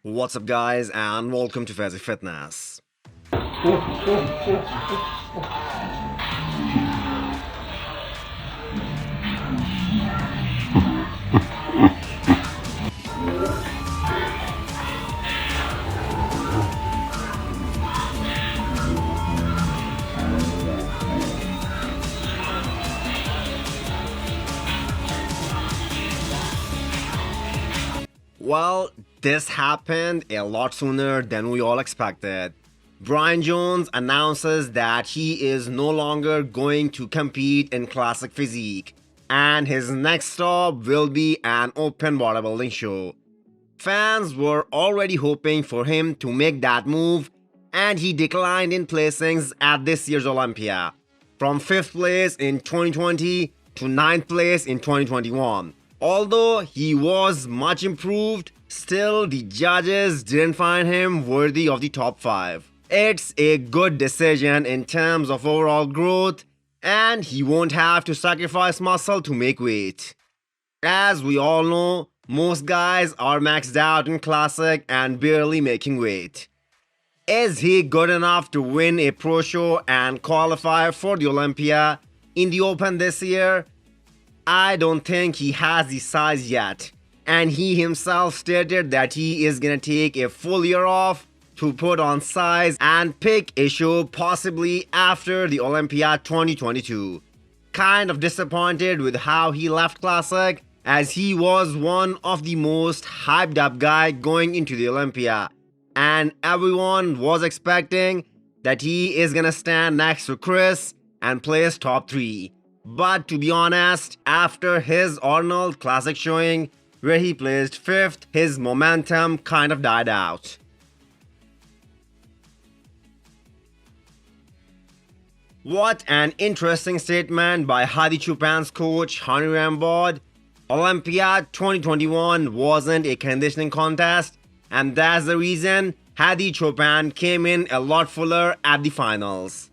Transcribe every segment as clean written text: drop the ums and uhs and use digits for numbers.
What's up guys and welcome to Fazi Fitness. Well, this happened a lot sooner than we all expected. Bryan Jones announces that he is no longer going to compete in classic physique, and his next stop will be an open bodybuilding show. Fans were already hoping for him to make that move, and he declined in placings at this year's Olympia, from 5th place in 2020 to 9th place in 2021. Although he was much improved, still the judges didn't find him worthy of the top 5. It's a good decision in terms of overall growth, and he won't have to sacrifice muscle to make weight. As we all know, most guys are maxed out in classic and barely making weight. Is he good enough to win a pro show and qualify for the Olympia in the Open this year? I don't think he has the size yet, and he himself stated that he is gonna take a full year off to put on size and pick a show possibly after the Olympia 2022. Kind of disappointed with how he left Classic, as he was one of the most hyped up guy going into the Olympia, and everyone was expecting that he is gonna stand next to Chris and place top 3. But to be honest, after his Arnold Classic showing, where he placed 5th, his momentum kind of died out. What an interesting statement by Hadi Choopan's coach Hany Rambod. Olympia 2021 wasn't a conditioning contest, and that's the reason Hadi Choopan came in a lot fuller at the finals.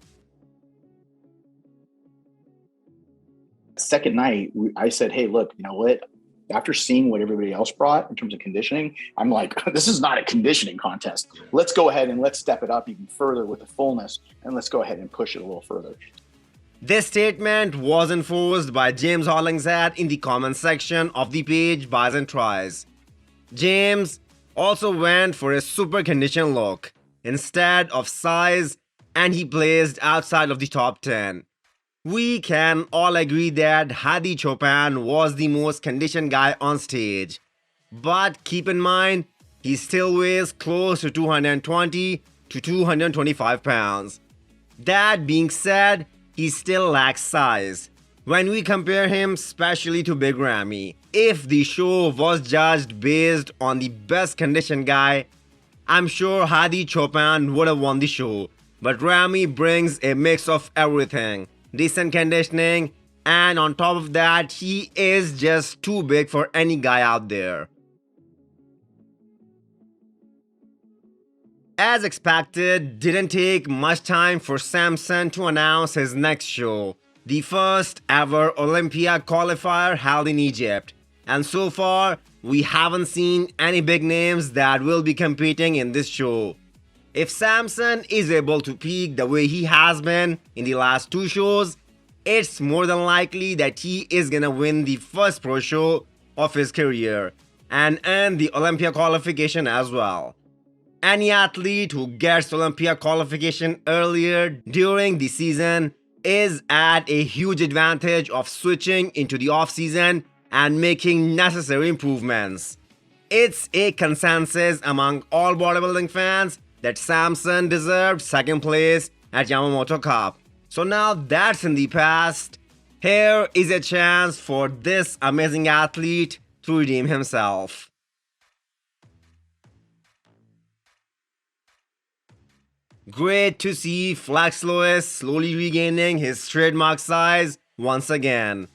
Second night, I said, hey, look, you know what? After seeing what everybody else brought in terms of conditioning, I'm like, this is not a conditioning contest. Let's go ahead and let's step it up even further with the fullness, and let's go ahead and push it a little further. This statement was enforced by James Hollingshead in the comment section of the page Buys and Tries. James also went for a super condition look instead of size, and he placed outside of the top 10. We can all agree that Hadi Choopan was the most conditioned guy on stage. But keep in mind, he still weighs close to 220 to 225 pounds. That being said, he still lacks size. When we compare him especially to Big Ramy, if the show was judged based on the best conditioned guy, I'm sure Hadi Choopan would have won the show. But Ramy brings a mix of everything. Decent conditioning, and on top of that, he is just too big for any guy out there. As expected, didn't take much time for Samson to announce his next show, the first ever Olympia qualifier held in Egypt. And so far, we haven't seen any big names that will be competing in this show. If Samson is able to peak the way he has been in the last 2 shows, it's more than likely that he is gonna win the first pro show of his career and earn the Olympia qualification as well. Any athlete who gets Olympia qualification earlier during the season is at a huge advantage of switching into the off-season and making necessary improvements. It's a consensus among all bodybuilding fans that Samson deserved 2nd place at Yamamoto Cup. So now that's in the past, here is a chance for this amazing athlete to redeem himself. Great to see Flex Lewis slowly regaining his trademark size once again.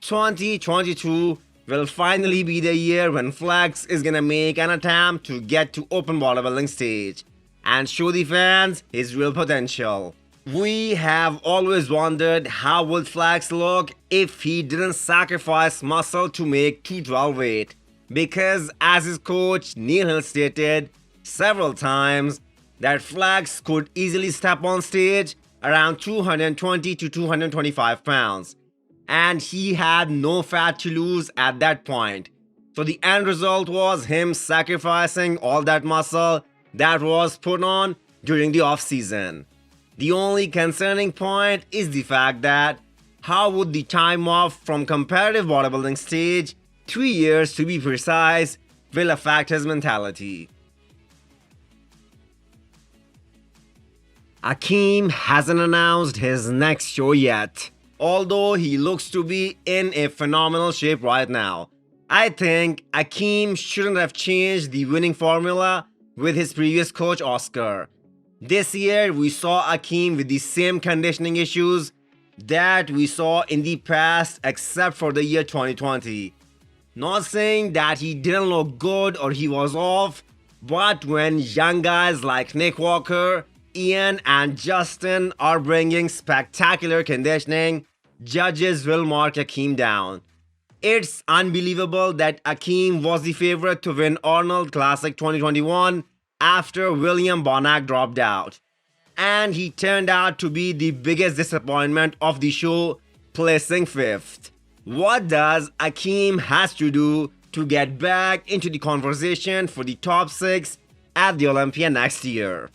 2022 will finally be the year when Flex is gonna make an attempt to get to open bodybuilding stage and show the fans his real potential. We have always wondered how would Flex look if he didn't sacrifice muscle to make 212 weight. because, as his coach Neil Hill stated several times, that Flex could easily step on stage around 220 to 225 pounds, and he had no fat to lose at that point. So the end result was him sacrificing all that muscle that was put on during the off-season. The only concerning point is the fact that how would the time off from competitive bodybuilding stage, 3 years to be precise, will affect his mentality. Akim hasn't announced his next show yet, although he looks to be in a phenomenal shape right now. I think Akim shouldn't have changed the winning formula with his previous coach Oscar. This year we saw Akim with the same conditioning issues that we saw in the past except for the year 2020. Not saying that he didn't look good or he was off, but when young guys like Nick Walker, Ian and Justin are bringing spectacular conditioning, judges will mark Akim down. It's unbelievable that Akim was the favorite to win Arnold Classic 2021 after William Bonac dropped out. And he turned out to be the biggest disappointment of the show, placing 5th. What does Akim has to do to get back into the conversation for the top 6 at the Olympia next year?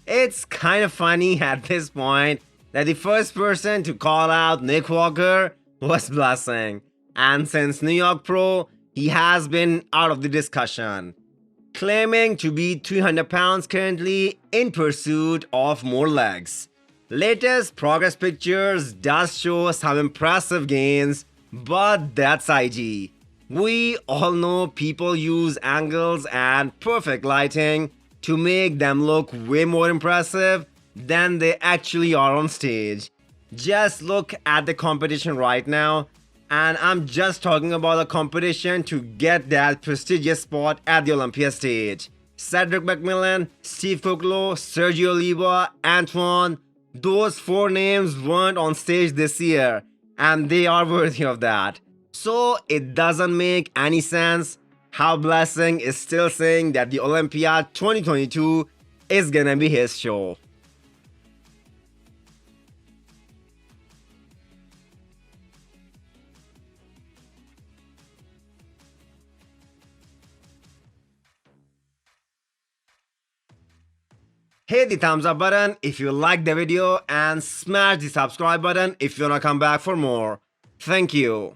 It's kind of funny at this point that the first person to call out Nick Walker was Blessing, and since New York Pro, he has been out of the discussion, claiming to be 300 pounds currently in pursuit of more legs. Latest progress pictures does show some impressive gains, but that's IG. We all know people use angles and perfect lighting to make them look way more impressive than they actually are on stage. Just look at the competition right now, and I'm just talking about the competition to get that prestigious spot at the Olympia stage. Cedric McMillan, Steve Koklo, Sergio Oliva, Antoine, those 4 names weren't on stage this year, and they are worthy of that. So it doesn't make any sense how Blessing is still saying that the Olympia 2022 is gonna be his show. Hit the thumbs up button if you liked the video and smash the subscribe button if you wanna come back for more. Thank you.